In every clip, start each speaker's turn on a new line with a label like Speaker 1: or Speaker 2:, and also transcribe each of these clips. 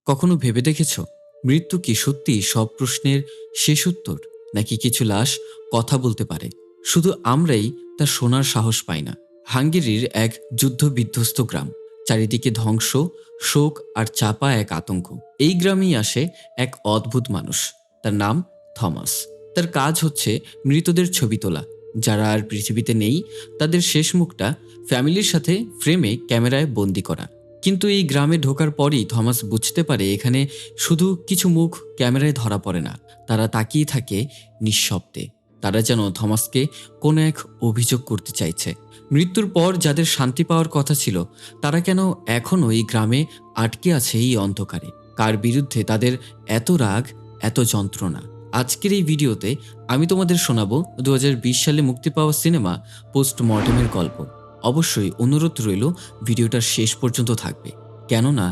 Speaker 1: কখনো ভেবে দেখেছ মৃত্যু কি সত্যি সব প্রশ্নের শেষ উত্তর, নাকি কিছু লাশ কথা বলতে পারে, শুধু আমরাই তা শোনার সাহস পাই না। হাঙ্গেরির এক যুদ্ধ বিধ্বস্ত গ্রাম, চারিদিকে ধ্বংস, শোক আর চাপা এক আতঙ্ক। এই গ্রামেই আসে এক অদ্ভুত মানুষ, তার নাম থমাস। তার কাজ হচ্ছে মৃতদের ছবি তোলা, যারা আর পৃথিবীতে নেই তাদের শেষ মুখটা ফ্যামিলির সাথে ফ্রেমে ক্যামেরায় বন্দি করা। কিন্তু এই গ্রামে ঢোকার পরই থমাস বুঝতে পারে এখানে শুধু কিছু মুখ ক্যামেরায় ধরা পড়ে না, তারা তাকিয়ে থাকে নিঃশব্দে। তারা যেন থমাসকে কোনো এক অভিযোগ করতে চাইছে। মৃত্যুর পর যাদের শান্তি পাওয়ার কথা ছিল, তারা কেন এখনও এই গ্রামে আটকে আছে এই অন্ধকারে? কার বিরুদ্ধে তাদের এত রাগ, এত যন্ত্রণা? আজকের এই ভিডিওতে আমি তোমাদের শোনাবো 2020 সালে মুক্তি পাওয়া সিনেমা পোস্টমর্টেমের গল্প। অবশ্যই অনুরোধ রইল ভিডিওটার শেষ পর্যন্ত থাকবে, কেননা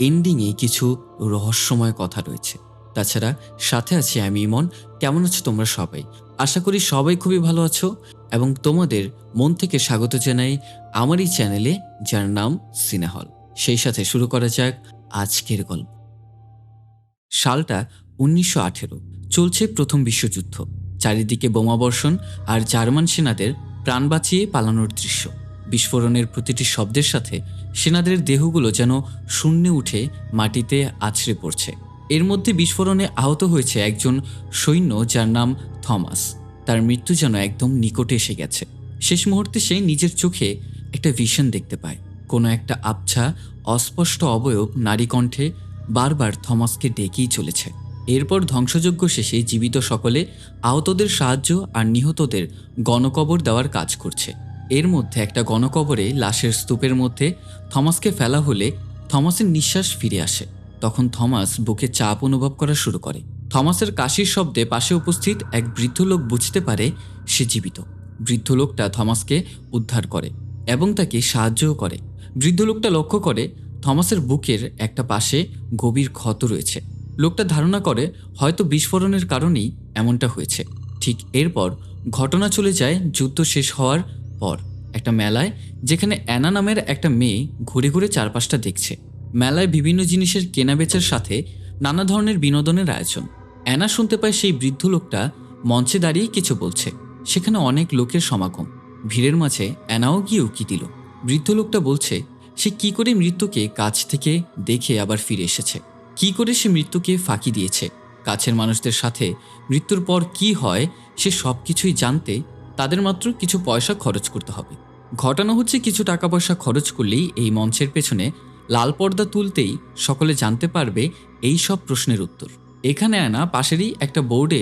Speaker 1: এন্ডিংয়ে কিছু রহস্যময় কথা রয়েছে। তাছাড়া সাথে আছি আমি ইমন। কেমন আছো তোমরা সবাই? আশা করি সবাই খুবই ভালো আছো এবং তোমাদের মন থেকে স্বাগত জানাই আমার এই চ্যানেলে, যার নাম সিনেহল। সেই সাথে শুরু করা যাক আজকের গল্প। সালটা 1918। চলছে প্রথম বিশ্বযুদ্ধ। চারিদিকে বোমাবর্ষণ আর জার্মান সেনাদের প্রাণ বাঁচিয়ে পালানোর দৃশ্য। বিস্ফোরণের প্রতিটি শব্দের সাথে সেনাদের দেহগুলো যেন শূন্যে উঠে মাটিতে আছড়ে পড়ছে। এর মধ্যে বিস্ফোরণে আহত হয়েছে একজন সৈন্য, যার নাম থমাস। তার মৃত্যু যেন একদম নিকটে এসে গেছে। শেষ মুহূর্তে সে নিজের চোখে একটা ভিশন দেখতে পায়। কোনো একটা আবছা, অস্পষ্ট অবয়ব নারী কণ্ঠে বারবার থমাসকে ডেকেই চলেছে। এরপর ধ্বংসযজ্ঞ শেষে জীবিত সকলে আহতদের সাহায্য আর নিহতদের গণকবর দেওয়ার কাজ করছে। এর মধ্যে একটা গণকবরে লাশের স্তূপের মধ্যে থমাসকে ফেলা হলে থমাসের নিঃশ্বাস ফিরে আসে। তখন থমাস বুকে চাপ অনুভব করা শুরু করে। থমাসের কাশির শব্দে পাশে উপস্থিত এক বৃদ্ধ লোক বুঝতে পারে সে জীবিত। বৃদ্ধ লোকটা থমাসকে উদ্ধার করে এবং তাকে সাহায্যও করে। বৃদ্ধ লোকটা লক্ষ্য করে থমাসের বুকের একটা পাশে গভীর ক্ষত রয়েছে। লোকটা ধারণা করে হয়তো বিস্ফোরণের কারণেই এমনটা হয়েছে। ঠিক এরপর ঘটনা চলে যায় যুদ্ধ শেষ হওয়ার পর একটা মেলায়, যেখানে অ্যানা নামের একটা মেয়ে ঘুরে ঘুরে চারপাশটা দেখছে। মেলায় বিভিন্ন জিনিসের কেনাবেচার সাথে নানা ধরনের বিনোদনের আয়োজন। অ্যানা শুনতে পায় সেই বৃদ্ধ লোকটা মঞ্চে দাঁড়িয়ে কিছু বলছে। সেখানে অনেক লোকের সমাগম। ভিড়ের মাঝে অ্যানাও গিয়ে উকি দিল। বৃদ্ধ লোকটা বলছে সে কি করে মৃত্যুকে কাছ থেকে দেখে আবার ফিরে এসেছে, কি করে সে মৃত্যুকে ফাঁকি দিয়েছে। কাছের মানুষদের সাথে মৃত্যুর পর কি হয় সে সব কিছুই জানতে তাদের মাত্র কিছু পয়সা খরচ করতে হবে। ঘটানো হচ্ছে কিছু টাকা পয়সা খরচ করলেই এই মঞ্চের পেছনে লাল পর্দা তুলতেই সকলে জানতে পারবে এই সব প্রশ্নের উত্তর। এখানে আনা পাশেরই একটা বোর্ডে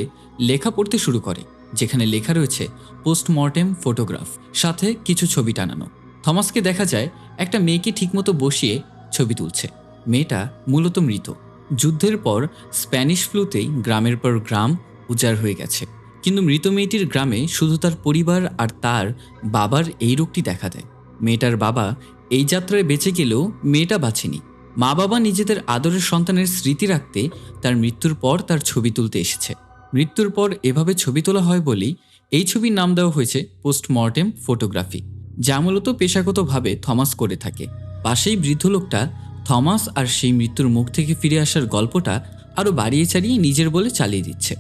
Speaker 1: লেখা পড়তে শুরু করে, যেখানে লেখা রয়েছে পোস্টমর্টেম ফটোগ্রাফ, সাথে কিছু ছবি টানানো। থমাসকে দেখা যায় একটা মেয়েকে ঠিকমতো বসিয়ে ছবি তুলছে। মেয়েটা মূলত মৃত। যুদ্ধের পর স্প্যানিশ ফ্লুতেই গ্রামের পর গ্রাম উজাড় হয়ে গেছে, কিন্তু মৃত মেয়েটির গ্রামে শুধু তার পরিবার আর তার বাবার এই রোগটি দেখা দেয়। মেয়েটার বাবা এই যাত্রায় বেঁচে গেলেও মেয়েটা বাঁচেনি। মা বাবা নিজেদের আদরের সন্তানের স্মৃতি রাখতে তার মৃত্যুর পর তার ছবি তুলতে এসেছে। মৃত্যুর পর এভাবে ছবি তোলা হয় বলেই এই ছবির নাম দেওয়া হয়েছে পোস্টমর্টেম ফটোগ্রাফি, যা মূলত পেশাগতভাবে থমাস করে থাকে। পাশেই বৃদ্ধ লোকটা থমাস আর সেই মৃত্যুর মুখ থেকে ফিরে আসার গল্পটা আরও বাড়িয়ে চাড়িয়ে নিজের বলে চালিয়ে দিচ্ছে।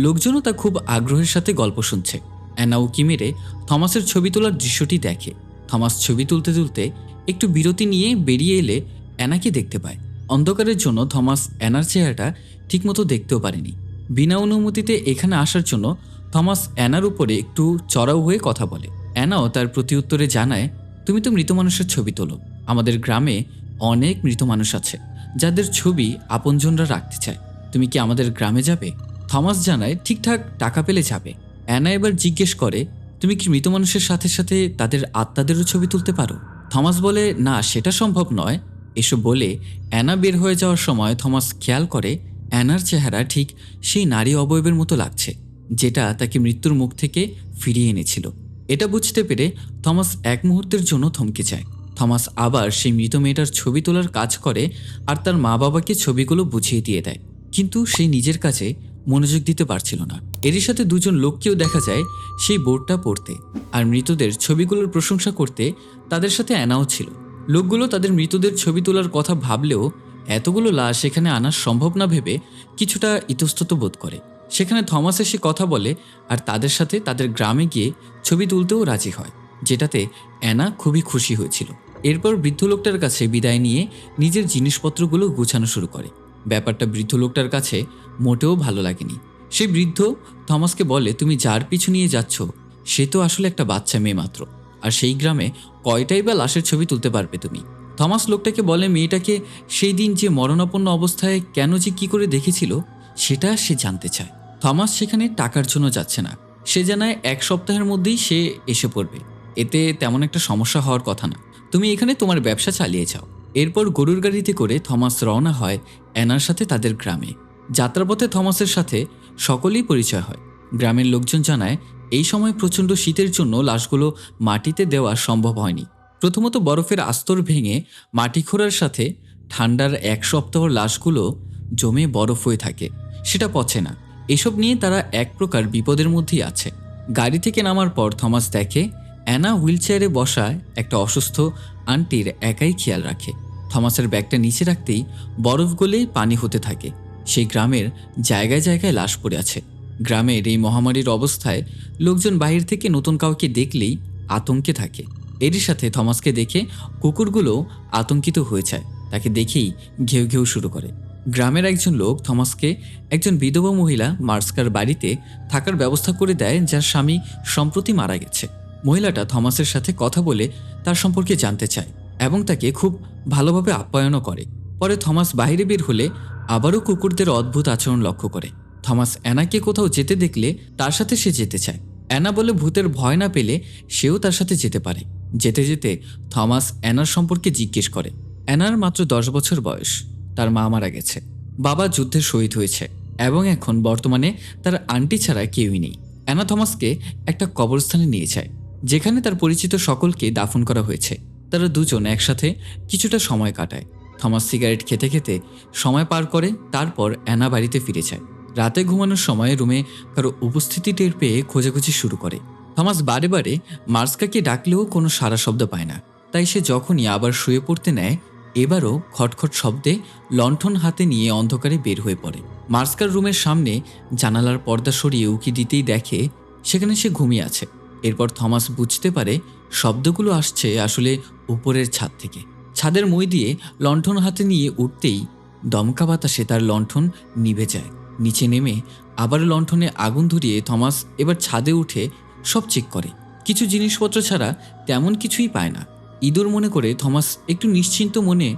Speaker 1: লোকজনও তা খুব আগ্রহের সাথে গল্প শুনছে। অ্যানা উকি মেরে থমাসের ছবি তোলার দৃশ্যটি দেখে। থমাস ছবি তুলতে তুলতে একটু বিরতি নিয়ে বেরিয়ে এলে অ্যানাকে দেখতে পায়। অন্ধকারের জন্য থমাস অ্যানার চেহারাটা ঠিকমতো দেখতেও পারেনি। বিনা অনুমতিতে এখানে আসার জন্য থমাস অ্যানার উপরে একটু চড়াও হয়ে কথা বলে। অ্যানাও তার প্রতি উত্তরে জানায়, তুমি তো মৃত মানুষের ছবি তোলো। আমাদের গ্রামে অনেক মৃত মানুষ আছে যাদের ছবি আপনজনরা রাখতে চায়। তুমি কি আমাদের গ্রামে যাবে? থমাস জানায় ঠিকঠাক টাকা পেলে যাবে। অ্যানা এবার জিজ্ঞেস করে, তুমি কি মৃত মানুষের সাথে সাথে তাদের আত্মাদেরও ছবি তুলতে পারো? থমাস বলে, না, সেটা সম্ভব নয়। এসব বলে অ্যানা বের হয়ে যাওয়ার সময় থমাস খেয়াল করে অ্যানার চেহারা ঠিক সেই নারী অবয়বের মতো লাগছে, যেটা তাকে মৃত্যুর মুখ থেকে ফিরিয়ে এনেছিল। এটা বুঝতে পেরে থমাস এক মুহূর্তের জন্য থমকে যায়। থমাস আবার সেই মৃত মেয়েটার ছবি তোলার কাজ করে আর তার মা বাবাকে ছবিগুলো বুঝিয়ে দিয়ে দেয়, কিন্তু সে নিজের কাছে মনোযোগ দিতে পারছিল না। এরই সাথে দুজন লোককেও দেখা যায় সেই বোর্ডটা পড়তে আর মৃতদের ছবিগুলোর প্রশংসা করতে। তাদের সাথে অ্যানাও ছিল। লোকগুলো তাদের মৃতদের ছবি তোলার কথা ভাবলেও এতগুলো লাশ এখানে আনা সম্ভব না ভেবে কিছুটা ইতস্তত বোধ করে। সেখানে থমাস এসে কথা বলে আর তাদের সাথে তাদের গ্রামে গিয়ে ছবি তুলতেও রাজি হয়, যেটাতে অ্যানা খুবই খুশি হয়েছিল। এরপর বৃদ্ধ লোকটার কাছে বিদায় নিয়ে নিজের জিনিসপত্রগুলো গুছানো শুরু করে। ব্যাপারটা বৃদ্ধ লোকটার কাছে মোটেও ভালো লাগেনি। সেই বৃদ্ধ থমাসকে বলে, তুমি যার পিছু নিয়ে যাচ্ছ সে তো আসলে একটা বাচ্চা মেয়ে মাত্র, আর সেই গ্রামে কয়টাই বা লাশের ছবি তুলতে পারবে তুমি। থমাস লোকটাকে বলে মেয়েটাকে সেই দিন যে মরণাপন্ন অবস্থায় কেন যে কি করে দেখেছিল সেটা সে জানতে চায়। থমাস সেখানে টাকার জন্য যাচ্ছে না, সে জানায় 1 সপ্তাহের মধ্যেই সে এসে পড়বে, এতে তেমন একটা সমস্যা হওয়ার কথা না, তুমি এখানে তোমার ব্যবসা চালিয়ে যাও। এরপর গরুর গাড়িতে করে থমাস রওনা হয় অ্যানার সাথে তাদের গ্রামে। যাত্রাপথে থমাসের সাথে সকলেই পরিচয় হয়। গ্রামের লোকজন জানায় এই সময় প্রচণ্ড শীতের জন্য লাশগুলো মাটিতে দেওয়া সম্ভব হয়নি। প্রথমত বরফের আস্তর ভেঙে মাটি খোঁড়ার সাথে ঠান্ডার 1 সপ্তাহ লাশগুলো জমে বরফ হয়ে থাকে, সেটা পচে না। এসব নিয়ে তারা এক প্রকার বিপদের মধ্যেই আছে। গাড়ি থেকে নামার পর থমাস দেখে অ্যানা হুইলচেয়ারে বসা একটা অসুস্থ আন্টির একাই খেয়াল রাখে। থমাসের ব্যাগটা নিচে রাখতেই বরফ গলে পানি হতে থাকে। সেই গ্রামের জায়গায় জায়গায় লাশ পড়ে আছে। গ্রামের এই মহামারীর অবস্থায় লোকজন বাইরে থেকে নতুন কাউকে দেখলেই আতঙ্কে থাকে। এরই সাথে থমাসকে দেখে কুকুরগুলো আতঙ্কিত হয়ে যায়, তাকে দেখেই ঘেউ ঘেউ শুরু করে। গ্রামের একজন লোক থমাসকে একজন বিধবা মহিলা মার্স্কার বাড়িতে থাকার ব্যবস্থা করে দেয়, যার স্বামী সম্প্রতি মারা গেছে। মহিলাটা থমাসের সাথে কথা বলে তার সম্পর্কে জানতে চায় এবং তাকে খুব ভালোভাবে আপ্যায়নও করে। পরে থমাস বাইরে বের হলে আবারও কুকুরদের অদ্ভুত আচরণ লক্ষ্য করে। থমাস অ্যানাকে কোথাও যেতে দেখলে তার সাথে সে যেতে চায়। অ্যানা বলে ভূতের ভয় না পেলে সেও তার সাথে যেতে পারে। যেতে যেতে থমাস অ্যানার সম্পর্কে জিজ্ঞেস করে। অ্যানার মাত্র 10 বছর বয়স, তার মা মারা গেছে, বাবা যুদ্ধে শহীদ হয়েছে এবং এখন বর্তমানে তার আন্টি ছাড়া কেউই নেই। অ্যানা থমাসকে একটা কবরস্থানে নিয়ে যায়, যেখানে তার পরিচিত সকলকে দাফন করা হয়েছে। তারা দুজন একসাথে কিছুটা সময় কাটায়। থমাস সিগারেট খেতে খেতে সময় পার করে, তারপর অ্যানা বাড়িতে ফিরে যায়। রাতে ঘুমানোর সময় রুমে কারো উপস্থিতি টের পেয়ে খোঁজাখুঁজি শুরু করে। থমাস বারে বারে মার্স্কাকে ডাকলেও কোনো সাড়া শব্দ পায় না, তাই সে যখনই আবার শুয়ে পড়তে নেয় এবারও খটখট শব্দে লণ্ঠন হাতে নিয়ে অন্ধকারে বের হয়ে পড়ে। মার্স্কার রুমের সামনে জানালার পর্দা সরিয়ে উকি দিতেই দেখে সেখানে সে ঘুমিয়ে আছে। এরপর থমাস বুঝতে পারে শব্দগুলো আসছে আসলে উপরের ছাদ থেকে। ছাদের মই দিয়ে লণ্ঠন হাতে নিয়ে উঠতেই দমকা বাতাসে তার লণ্ঠন নিভে যায়। নিচে নেমে আবার লণ্ঠনে আগুন ধরিয়ে থমাস এবার ছাদে উঠে সব চেক করে। কিছু জিনিসপত্র ছাড়া তেমন কিছুই পায় না। ইঁদুর মনে করে থমাস একটু নিশ্চিন্ত মনে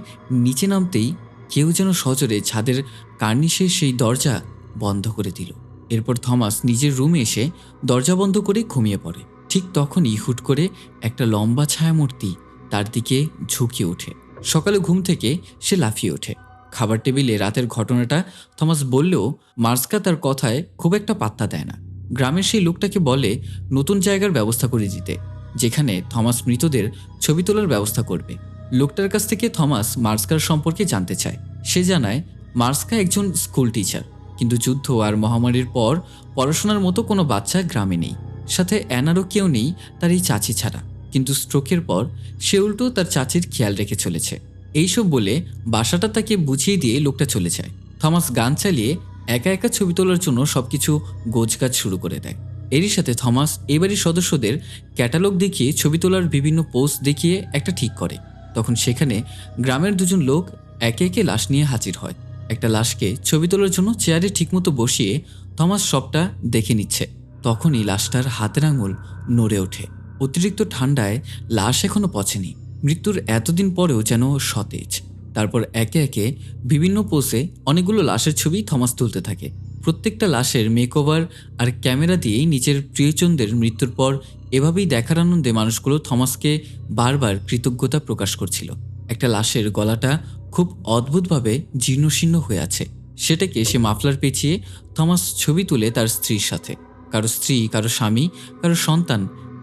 Speaker 1: নিচে নামতেই কেউ যেন সজোরে ছাদের কার্নিশে সেই দরজা বন্ধ করে দিল। এরপর থমাস নিজের রুমে এসে দরজা বন্ধ করে ঘুমিয়ে পড়ে। ঠিক তখনই হুট করে একটা লম্বা ছায়ামূর্তি তার দিকে ঝুঁকিয়ে ওঠে। সকালে ঘুম থেকে সে লাফিয়ে ওঠে। খাবার টেবিলে রাতের ঘটনাটা থমাস বললেও মার্স্কা তার কথায় খুব একটা পাত্তা দেয় না। গ্রামের সেই লোকটাকে বলে নতুন জায়গার ব্যবস্থা করে দিতে, যেখানে থমাস মৃতদের ছবি তোলার ব্যবস্থা করবে। লোকটার কাছ থেকে থমাস মার্স্কার সম্পর্কে জানতে চায়। সে জানায় মার্স্কা একজন স্কুল টিচার, কিন্তু যুদ্ধ আর মহামারীর পর পড়াশোনার মতো কোনো বাচ্চা গ্রামে নেই। সাথে অ্যানারও কেউ নেই তার এই চাচি ছাড়া, কিন্তু স্ট্রোকের পর সে উল্টো তার চাচির খেয়াল রেখে চলেছে। এইসব বলে বাসাটা তাকে বুঝিয়ে দিয়ে লোকটা চলে যায়। থমাস গান চালিয়ে একা একা ছবি তোলার জন্য সবকিছু গোছগাছ শুরু করে দেয়। এরই সাথে থমাস এবারই সদস্যদের ক্যাটালগ দেখিয়ে ছবি তোলার বিভিন্ন পোস্ট দেখিয়ে একটা ঠিক করে। তখন সেখানে গ্রামের দুজন লোক একে একে লাশ নিয়ে হাজির হয়। একটা লাশকে ছবি তোলার জন্য চেয়ারে ঠিকমতো বসিয়ে থমাস সবটা দেখে নিচ্ছে। তখনই লাশটার হাতের আঙুল নড়ে ওঠে। অতিরিক্ত ঠান্ডায় লাশ এখনো পচেনি, মৃত্যুর এতদিন পরেও যেন সতেজ। তারপর একে একে বিভিন্ন পোজে অনেকগুলো লাশের ছবি থমাস তুলতে থাকে। প্রত্যেকটা লাশের মেকওভার আর ক্যামেরা দিয়েই নিজের প্রিয়জনদের মৃত্যুর পর এভাবেই দেখার আনন্দে মানুষগুলো থমাসকে বারবার কৃতজ্ঞতা প্রকাশ করছিল। একটা লাশের গলাটা খুব অদ্ভুতভাবে জীর্ণশীর্ণ হয়ে আছে, সেটাকে সে মাফলার পেঁচিয়ে থমাস ছবি তুলে তার স্ত্রীর সাথে। কারো স্ত্রী, কারো স্বামী, কারো সন্তান,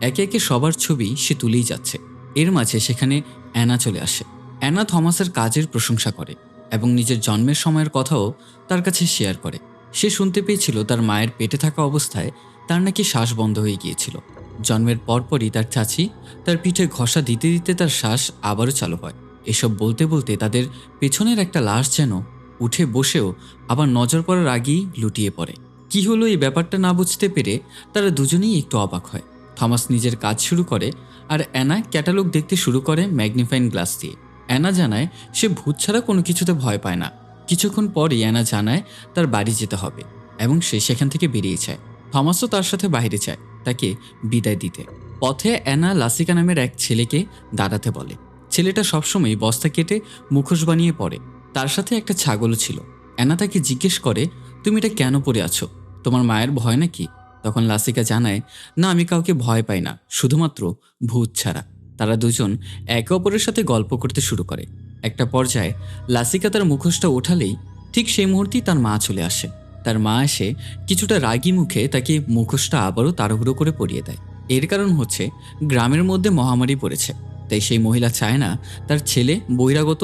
Speaker 1: একে একে সবার ছবি সে তুলেই যাচ্ছে। এর মাঝে সেখানে অ্যানা চলে আসে। অ্যানা থমাসের কাজের প্রশংসা করে এবং নিজের জন্মের সময়ের কথাও তার কাছে শেয়ার করে। সে শুনতে পেয়েছিল তার মায়ের পেটে থাকা অবস্থায় তার নাকি শ্বাস বন্ধ হয়ে গিয়েছিল। জন্মের পরপরই তার চাচি তার পিঠে ঘষা দিতে দিতে তার শ্বাস আবারও চালু হয়। এসব বলতে বলতে তাদের পেছনের একটা লাশ যেন উঠে বসেও আবার নজর পড়ার আগেই লুটিয়ে পড়ে। কি হলো এই ব্যাপারটা না বুঝতে পেরে তারা দুজনেই একটু অবাক হয়। থমাস নিজের কাজ শুরু করে আর অ্যানা ক্যাটালগ দেখতে শুরু করে ম্যাগনিফাইং গ্লাস দিয়ে। অ্যানা জানায় সে ভূত ছাড়া কোনো কিছুতে ভয় পায় না। কিছুক্ষণ পরই অ্যানা জানায় তার বাড়ি যেতে হবে এবং সে সেখান থেকে বেরিয়ে যায়। থমাসও তার সাথে বাইরে যায় তাকে বিদায় দিতে। পথে অ্যানা লাসিকা নামের এক ছেলেকে দাঁড়াতে বলে। ছেলেটা সবসময় বস্তা কেটে মুখোশ বানিয়ে পড়ে। তার সাথে একটা ছাগলও ছিল। অ্যানা তাকে জিজ্ঞেস করে, তুমি এটা কেন পরে আছো? তোমার মায়ের ভয় নাকি? তখন লাসিকা জানায়, না, আমি কাউকে ভয় পাই না, শুধুমাত্র ভূত ছাড়া। তারা দুজন একে অপরের সাথে গল্প করতে শুরু করে। একটা পর্যায়ে লাসিকা তার মুখোশটা ওঠালেই ঠিক সেই মুহূর্তেই তার মা চলে আসে। তার মা এসে কিছুটা রাগী মুখে তাকে মুখোশটা আবারও তাড়াহুড়ো করে পরিয়ে দেয়। এর কারণ হচ্ছে গ্রামের মধ্যে মহামারী পড়েছে, তাই সেই মহিলা চায় না তার ছেলে বহিরাগত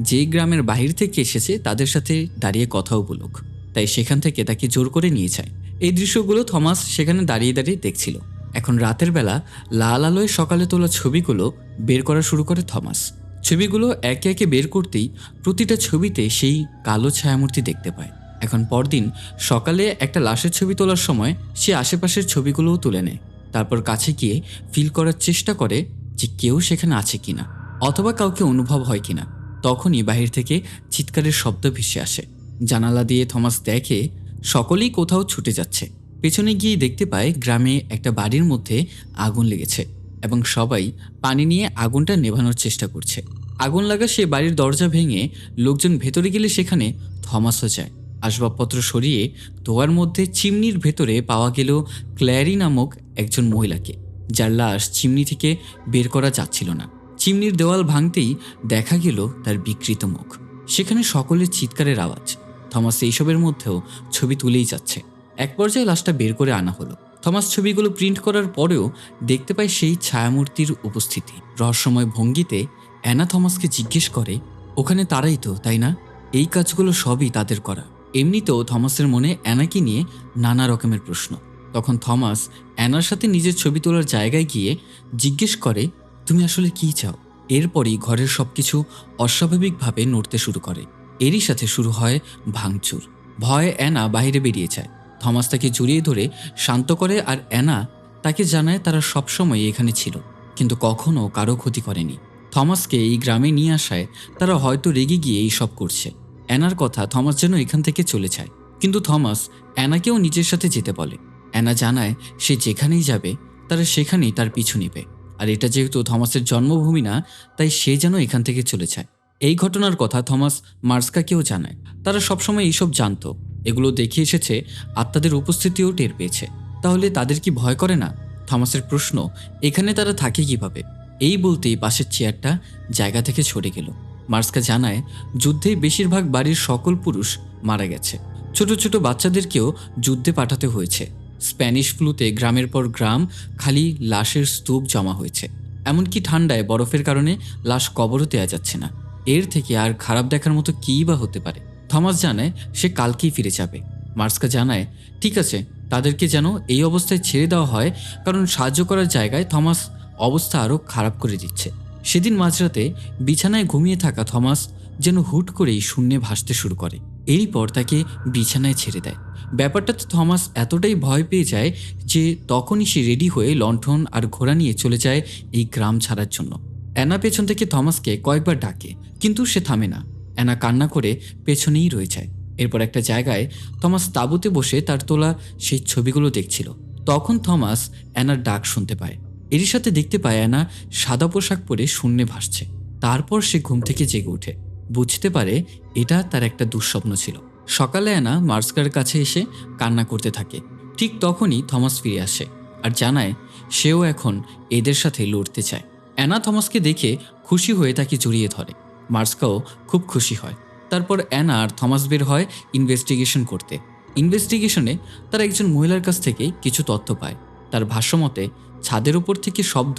Speaker 1: যেই গ্রামের বাহির থেকে এসেছে তাদের সাথে দাঁড়িয়ে কথাও বলুক। তাই সেখান থেকে তাকে জোর করে নিয়ে যায়। এই দৃশ্যগুলো থমাস সেখানে দাঁড়িয়ে দাঁড়িয়ে দেখছিল। এখন রাতের বেলা লাল আলোয় সকালে তোলা ছবিগুলো বের করা শুরু করে থমাস। ছবিগুলো একে একে বের করতেই প্রতিটা ছবিতে সেই কালো ছায়ামূর্তি দেখতে পায়। এখন পরদিন সকালে একটা লাশের ছবি তোলার সময় সে আশেপাশের ছবিগুলোও তুলে নেয়। তারপর কাছে গিয়ে ফিল করার চেষ্টা করে যে কেউ সেখানে আছে কিনা অথবা কাউকে অনুভব হয় কিনা। তখনই বাহির থেকে চিৎকারের শব্দ ভেসে আসে। জানালা দিয়ে থমাস দেখে সকলেই কোথাও ছুটে যাচ্ছে। পেছনে গিয়ে দেখতে পায় গ্রামে একটা বাড়ির মধ্যে আগুন লেগেছে এবং সবাই পানি নিয়ে আগুনটা নেভানোর চেষ্টা করছে। আগুন লাগা সে বাড়ির দরজা ভেঙে লোকজন ভেতরে গেলে সেখানে থমাসও যায়। আসবাবপত্র সরিয়ে ধোয়ার মধ্যে চিমনির ভেতরে পাওয়া গেল ক্ল্যারি নামক একজন মহিলাকে, যার লাশ চিমনি থেকে বের করা যাচ্ছিল না। চিমনির দেওয়াল ভাঙতেই দেখা গেল তার বিকৃত মুখ। সেখানে সকলের চিৎকারের আওয়াজ। থমাস এইসবের মধ্যেও ছবি তুলেই যাচ্ছে। এক পর্যায়ে লাশটা বের করে আনা হলো। থমাস ছবিগুলো প্রিন্ট করার পরেও দেখতে পায় সেই ছায়ামূর্তির উপস্থিতি। রহস্যময় ভঙ্গিতে অ্যানা থমাসকে জিজ্ঞেস করে, ওখানে তারাই তো, তাই না? এই কাজগুলো সবই তাদের করা। এমনিতেও থমাসের মনে অ্যানাকে নিয়ে নানা রকমের প্রশ্ন। তখন থমাস অ্যানার সাথে নিজের ছবি তোলার জায়গায় গিয়ে জিজ্ঞেস করে, তুমি আসলে কি চাও? এরপরই ঘরের সবকিছু অস্বাভাবিকভাবে নড়তে শুরু করে। এরই সাথে শুরু হয় ভাঙচুর। ভয়ে অ্যানা বাইরে বেরিয়ে যায়। থমাস তাকে জড়িয়ে ধরে শান্ত করে আর অ্যানা তাকে জানায় তারা সবসময় এখানে ছিল, কিন্তু কখনো কারো ক্ষতি করেনি। থমাসকে এই গ্রামে নিয়ে আসায় তারা হয়তো রেগে গিয়ে এই সব করছে। অ্যানার কথা থমাস যেন এখান থেকে চলে যায়, কিন্তু থমাস অ্যানাকেও নিজের সাথে যেতে বলে। অ্যানা জানায় সে যেখানেই যাবে তারা সেখানেই তার পিছু নেবে, আর এটা যেহেতু থমাসের জন্মভূমি না, তাই সে যেন এখান থেকে চলে যায়। এই ঘটনার কথা থমাস মার্সকাকেও জানায়। তারা সবসময় এইসব জানতো, এগুলো দেখে এসেছে, আত্মাদের উপস্থিতিও টের পেয়েছে। তাহলে তাদের কি ভয় করে না? থমাসের প্রশ্ন, এখানে তারা থাকে কিভাবে? এই বলতেই পাশের চেয়ারটা জায়গা থেকে সরে গেল। মার্সকা জানায় যুদ্ধে বেশিরভাগ বাড়ির সকল পুরুষ মারা গেছে। ছোট ছোট বাচ্চাদেরকেও যুদ্ধে পাঠাতে হয়েছে। স্প্যানিশ ফ্লুতে গ্রামের পর গ্রাম খালি লাশের স্তূপ জমা হয়েছে। এমনকি ঠান্ডায় বরফের কারণে লাশ কবরও দেওয়া যাচ্ছে না। এর থেকে আর খারাপ দেখার মতো কী বা হতে পারে? থমাস জানায় সে কালকেই ফিরে যাবে। মার্সকা জানায় ঠিক আছে, তাদেরকে যেন এই অবস্থায় ছেড়ে দেওয়া হয়, কারণ সাহায্য করার জায়গায় থমাস অবস্থা আরও খারাপ করে দিচ্ছে। সেদিন মাঝরাতে বিছানায় ঘুমিয়ে থাকা থমাস যেন হুট করেই শূন্যে ভাসতে শুরু করে। এরপর তাকে বিছানায় ছেড়ে দেয়। ব্যাপারটাতে থমাস এতটাই ভয় পেয়ে যায় যে তখনই সে রেডি হয়ে লণ্ঠন আর ঘোড়া নিয়ে চলে যায় এই গ্রাম ছাড়ার জন্য। অ্যানা পেছন থেকে থমাসকে কয়েকবার ডাকে, কিন্তু সে থামে না। অ্যানা কান্না করে পেছনেই রয়ে যায়। এরপর একটা জায়গায় থমাস তাঁবুতে বসে তার তোলা সেই ছবিগুলো দেখছিল। তখন থমাস অ্যানার ডাক শুনতে পায়। এরই সাথে দেখতে পায় অ্যানা সাদা পোশাক পরে শূন্যে ভাসছে। তারপর সে ঘুম থেকে জেগে ওঠে, বুঝতে পারে এটা তার একটা দুঃস্বপ্ন ছিল। সকালে অ্যানা মার্সকার কাছে এসে কান্না করতে থাকে। ঠিক তখনই থমাস ফিরে আসে আর জানায় সেও এখন এদের সাথে লড়তে চায়। অ্যানা থমাসকে দেখে খুশি হয়ে তাকে জড়িয়ে ধরে। মার্সকাও খুব খুশি হয়। তারপর অ্যানা আর থমাস বের হয় ইনভেস্টিগেশন করতে। ইনভেস্টিগেশনে তারা একজন মহিলার কাছ থেকে কিছু তথ্য পায়। তার ভাষ্যমতে ছাদের ওপর থেকে শব্দ,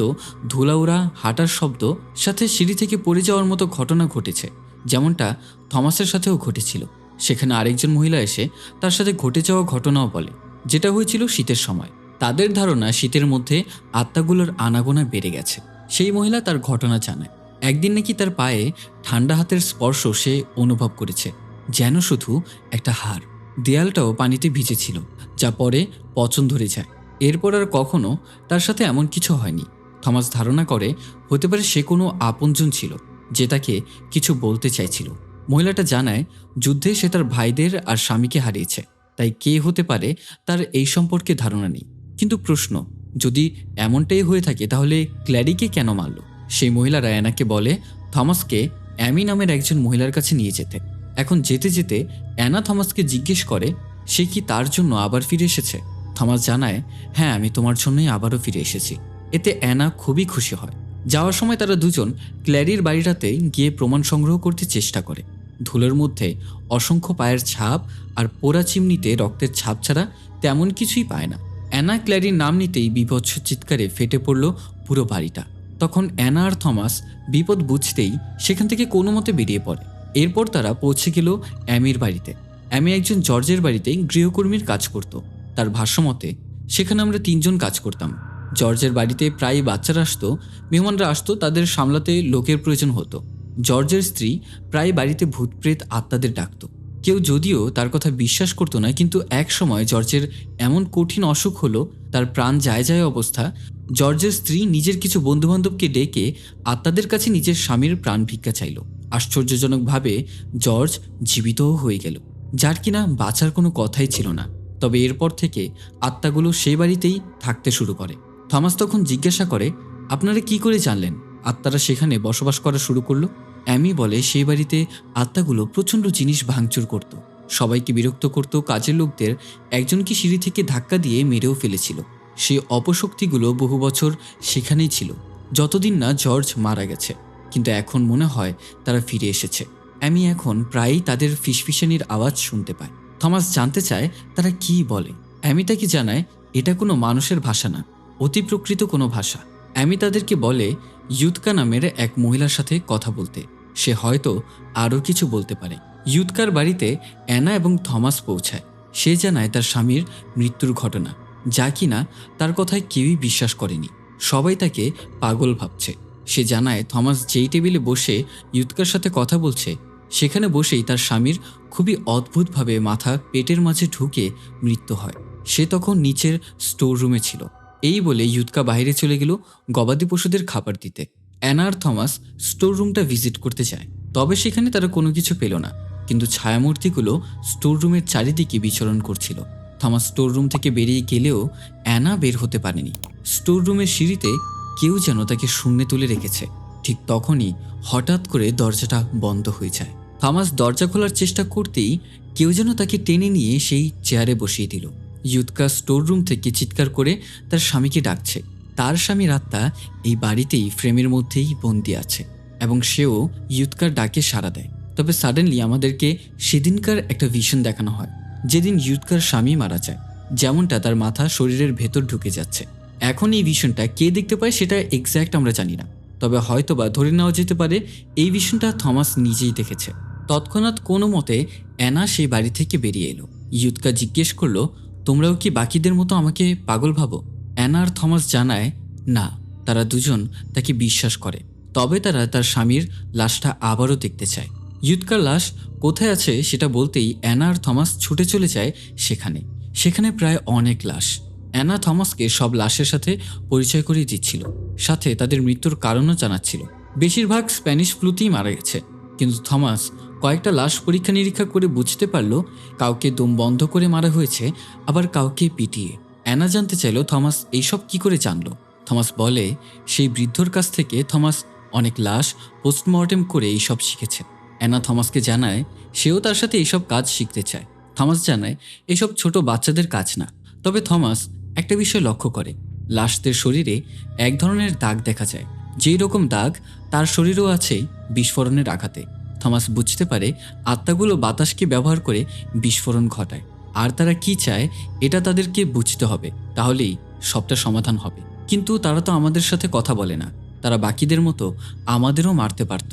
Speaker 1: ধুলাউড়া হাঁটার শব্দ, সাথে সিঁড়ি থেকে পড়ে যাওয়ার মতো ঘটনা ঘটেছে, যেমনটা থমাসের সাথেও ঘটেছিল। সেখানে আরেকজন মহিলা এসে তার সাথে ঘটে যাওয়া ঘটনাও বলে, যেটা হয়েছিল শীতের সময়। তাদের ধারণা শীতের মধ্যে আত্মাগুলোর আনাগোনা বেড়ে গেছে। সেই মহিলা তার ঘটনা জানায়। একদিন নাকি তার পায়ে ঠান্ডা হাতের স্পর্শ সে অনুভব করেছে, যেন শুধু একটা হাড়। দেয়ালটাও পানিতে ভিজেছিল, যা পরে পচন ধরে যায়। এরপর আর কখনো তার সাথে এমন কিছু হয়নি। থমাস ধারণা করে হতে পারে সে কোনো আপনজন ছিল যে তাকে কিছু বলতে চাইছিল। মহিলাটা জানায় যুদ্ধে সে তার ভাইদের আর স্বামীকে হারিয়েছে, তাই কে হতে পারে তার এই সম্পর্কে ধারণা নেই। কিন্তু প্রশ্ন, যদি এমনটাই হয়ে থাকে তাহলে ক্ল্যারিকে কেন মারল? সেই মহিলারা অ্যানাকে বলে থমাসকে অ্যামি নামের একজন মহিলার কাছে নিয়ে যেতে। এখন যেতে যেতে অ্যানা থমাসকে জিজ্ঞেস করে সে কি তার জন্য আবার ফিরে এসেছে। থমাস জানায়, হ্যাঁ, আমি তোমার জন্যই আবারও ফিরে এসেছি। এতে অ্যানা খুবই খুশি হয়। যাওয়ার সময় তারা দুজন ক্ল্যারির বাড়িটাতে গিয়ে প্রমাণ সংগ্রহ করতে চেষ্টা করে। ধুলোর মধ্যে অসংখ্য পায়ের ছাপ আর পোড়া চিমনিতে রক্তের ছাপ ছাড়া তেমন কিছুই পায় না। অ্যানা ক্ল্যারির নাম নিতেই বীভৎস চিৎকারে ফেটে পড়ল পুরো বাড়িটা। তখন অ্যানা আর থমাস বিপদ বুঝতেই সেখান থেকে কোনো মতে বেরিয়ে পড়ে। এরপর তারা পৌঁছে গেল অ্যামির বাড়িতে। অ্যামি একজন জর্জের বাড়িতে গৃহকর্মীর কাজ করত। তার ভাষ্যমতে সেখানে আমরা 3 জন কাজ করতাম। জর্জের বাড়িতে প্রায় বাচ্চারা আসতো, মেহমানরা আসতো, তাদের সামলাতে লোকের প্রয়োজন হতো। জর্জের স্ত্রী প্রায় বাড়িতে ভূতপ্রেত আত্মাদের ডাকত। কেউ যদিও তার কথা বিশ্বাস করতো না, কিন্তু এক সময় জর্জের এমন কঠিন অসুখ হলো, তার প্রাণ যায় যায় অবস্থা। জর্জের স্ত্রী নিজের কিছু বন্ধুবান্ধবকে ডেকে আত্মাদের কাছে নিজের স্বামীর প্রাণ ভিক্ষা চাইল। আশ্চর্যজনকভাবে জর্জ জীবিতও হয়ে গেল, যার কিনা বাঁচার কোনো কথাই ছিল না। তবে এরপর থেকে আত্মাগুলো সেই বাড়িতেই থাকতে শুরু করে। থমাস তখন জিজ্ঞাসা করে, আপনারা কি করে জানলেন আত্মারা সেখানে বসবাস করা শুরু করলো? অ্যামি বলে সেই বাড়িতে আত্মাগুলো প্রচণ্ড জিনিস ভাঙচুর করত, সবাইকে বিরক্ত করত। কাজের লোকদের একজনকে সিঁড়ি থেকে ধাক্কা দিয়ে মেরেও ফেলেছিল। সেই অপশক্তিগুলো বহু বছর সেখানেই ছিল, যতদিন না জর্জ মারা গেছে। কিন্তু এখন মনে হয় তারা ফিরে এসেছে। অ্যামি এখন প্রায়ই তাদের ফিসফিসানির আওয়াজ শুনতে পায়। থমাস জানতে চায় তারা কি বলে। অ্যামি তাকে জানায় এটা কোনো মানুষের ভাষা না, অতি প্রকৃত কোনো ভাষা। অ্যামি তাদেরকে বলে ইউৎকা নামের এক মহিলার সাথে কথা বলতে, সে হয়তো আরও কিছু বলতে পারে। ইউৎকার বাড়িতে অ্যানা এবং থমাস পৌঁছায়। সে জানায় তার স্বামীর মৃত্যুর ঘটনা, যা কিনা তার কথায় কেউই বিশ্বাস করেনি। সবাই তাকে পাগল ভাবছে। সে জানায় থমাস যেই টেবিলে বসে ইউৎকার সাথে কথা বলছে, সেখানে বসেই তার স্বামীর খুবই অদ্ভুতভাবে মাথা পেটের মাঝে ঢুকে মৃত্যু হয়। সে তখন নিচের স্টোর রুমে ছিল। এই বলে ইউৎকা বাইরে চলে গেল গবাদি পশুদের খাবার দিতে। অ্যানা আর থমাস স্টোর রুমটা ভিজিট করতে যায়, তবে সেখানে তারা কোনো কিছু পেল না। কিন্তু ছায়ামূর্তিগুলো স্টোর রুমের চারিদিকে বিচরণ করছিল। থমাস স্টোর রুম থেকে বেরিয়ে গেলেও অ্যানা বের হতে পারেনি। স্টোর রুমের সিঁড়িতে কেউ যেন তাকে শূন্যে তুলে রেখেছে। ঠিক তখনই হঠাৎ করে দরজাটা বন্ধ হয়ে যায়। থমাস দরজা খোলার চেষ্টা করতেই কেউ যেন তাকে টেনে নিয়ে সেই চেয়ারে বসিয়ে দিল। ইউৎকা স্টোর রুম থেকে চিৎকার করে তার স্বামীকে ডাকছে। তার স্বামীর আত্মা এই বাড়িতেই ফ্রেমের মধ্যেই বন্দি আছে এবং সেও ইউৎকার ডাকে সাড়া দেয়। তবে সাডেনলি আমাদেরকে সেদিনকার একটা ভিশন দেখানো হয়, যেদিন ইউৎকার স্বামী মারা যায়, যেমনটা তার মাথা শরীরের ভেতর ঢুকে যাচ্ছে। এখন এই ভিশনটা কে দেখতে পায় সেটা এক্স্যাক্ট আমরা জানি না, তবে হয়তোবা ধরে নেওয়া যেতে পারে এই ভিশনটা থমাস নিজেই দেখেছে। তৎক্ষণাৎ কোনো মতে অ্যানা সেই বাড়ি থেকে বেরিয়ে এলো। ইউৎকা জিজ্ঞেস করলো, তোমরাও কি বাকিদের মতো আমাকে পাগল ভাবো? অ্যানা আর থমাস জানায় না, তারা দুজন তাকে বিশ্বাস করে, তবে তারা তার স্বামীর লাশটা আবারও দেখতে চায়। ইউৎকার লাশ কোথায় আছে সেটা বলতেই অ্যানা আর থমাস ছুটে চলে যায় সেখানে। সেখানে প্রায় অনেক লাশ। অ্যানা থমাসকে সব লাশের সাথে পরিচয় করিয়ে দিচ্ছিল, সাথে তাদের মৃত্যুর কারণও জানাচ্ছিল। বেশিরভাগ স্প্যানিশ ফ্লুতেই মারা গেছে, কিন্তু থমাস কয়েকটা লাশ পরীক্ষা নিরীক্ষা করে বুঝতে পারল কাউকে দম বন্ধ করে মারা হয়েছে, আবার কাউকে পিটিয়ে। অ্যানা জানতে চাইল থমাস এইসব কি করে জানল। থমাস বলে সেই বৃদ্ধর কাছ থেকে থমাস অনেক লাশ পোস্টমর্টেম করে এইসব শিখেছে। অ্যানা থমাসকে জানায় সেও তার সাথে এইসব কাজ শিখতে চায়। থমাস জানায় এইসব ছোট বাচ্চাদের কাজ না। তবে থমাস একটা বিষয় লক্ষ্য করে, লাশদের শরীরে এক ধরনের দাগ দেখা যায়, যেই রকম দাগ তার শরীরেও আছে বিস্ফোরণের আঘাতে। থমাস বুঝতে পারে আত্মাগুলো বাতাসকে ব্যবহার করে বিস্ফোরণ ঘটায়, আর তারা কি চায় এটা তাদেরকে বুঝতে হবে, তাহলেই সবটা সমাধান হবে। কিন্তু তারা তো আমাদের সাথে কথা বলে না, তারা বাকিদের মতো আমাদেরও মারতে পারত।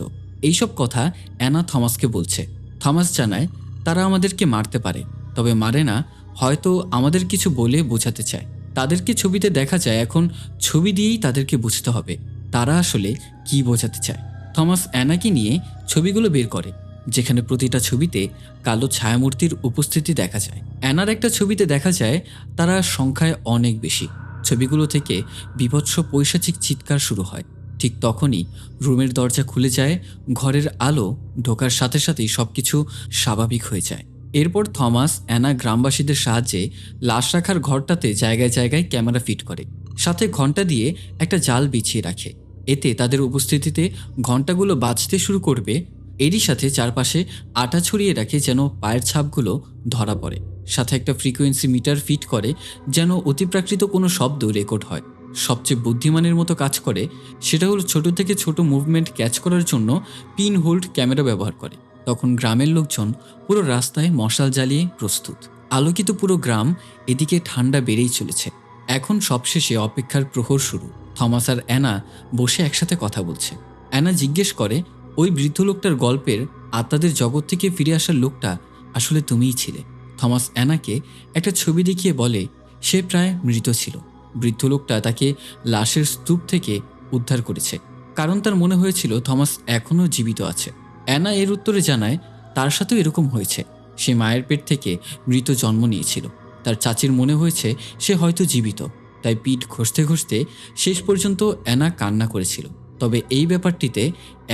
Speaker 1: এইসব কথা অ্যানা থমাসকে বলছে। থমাস জানায় তারা আমাদেরকে মারতে পারে, তবে মারে না, হয়তো আমাদের কিছু বলে বোঝাতে চায়। তাদেরকে ছবিতে দেখা যায়, এখন ছবি দিয়েই তাদেরকে বুঝতে হবে তারা আসলে কি বোঝাতে চায়। থমাস অ্যানাকে নিয়ে ছবিগুলো বের করে, যেখানে প্রতিটা ছবিতে কালো ছায়ামূর্তির উপস্থিতি দেখা যায়। অ্যানার একটা ছবিতে দেখা যায় তারা সংখ্যায় অনেক বেশি। ছবিগুলো থেকে বীভৎস পৈশাচিক চিৎকার শুরু হয়। ঠিক তখনই রুমের দরজা খুলে যায়, ঘরের আলো ঢোকার সাথে সাথেই সবকিছু স্বাভাবিক হয়ে যায়। এরপর থমাস অ্যানা গ্রামবাসীদের সাহায্যে লাশ রাখার ঘরটাতে জায়গায় জায়গায় ক্যামেরা ফিট করে, সাথে ঘণ্টা দিয়ে একটা জাল বিছিয়ে রাখে। এতে তাদের উপস্থিতিতে ঘণ্টাগুলো বাজতে শুরু করবে। এরই সাথে চারপাশে আটা ছড়িয়ে রাখে যেন পায়ের ছাপগুলো ধরা পড়ে। সাথে একটা ফ্রিকোয়েন্সি মিটার ফিট করে যেন অতিপ্রাকৃত কোনো শব্দ রেকর্ড হয়। সবচেয়ে বুদ্ধিমানের মতো কাজ করে সেটা হলো ছোট থেকে ছোট মুভমেন্ট ক্যাচ করার জন্য পিন হোল্ড ক্যামেরা ব্যবহার করে। তখন গ্রামের লোকজন পুরো রাস্তায় মশাল জ্বালিয়ে প্রস্তুত। আলোকিত পুরো গ্রাম। এদিকে ঠান্ডা বেড়েই চলেছে। এখন সবশেষে অপেক্ষার প্রহর শুরু। থমাস আর অ্যানা বসে একসাথে কথা বলছে। অ্যানা জিজ্ঞেস করে, ওই বৃদ্ধ লোকটার গল্পের আত্মাদের জগৎ থেকে ফিরে আসার লোকটা আসলে তুমিই ছিলে? থমাস অ্যানাকে একটা ছবি দেখিয়ে বলে সে প্রায় মৃত ছিল। বৃদ্ধ লোকটা তাকে লাশের স্তূপ থেকে উদ্ধার করেছে, কারণ তার মনে হয়েছিল থমাস এখনও জীবিত আছে। অ্যানা এর উত্তরে জানায় তার সাথেও এরকম হয়েছে। সে মায়ের পেট থেকে মৃত জন্ম নিয়েছিল। তার চাচির মনে হয়েছে সে হয়তো জীবিত, তাই পিঠ ঘষতে ঘষতে শেষ পর্যন্ত অ্যানা কান্না করেছিল। তবে এই ব্যাপারটিতে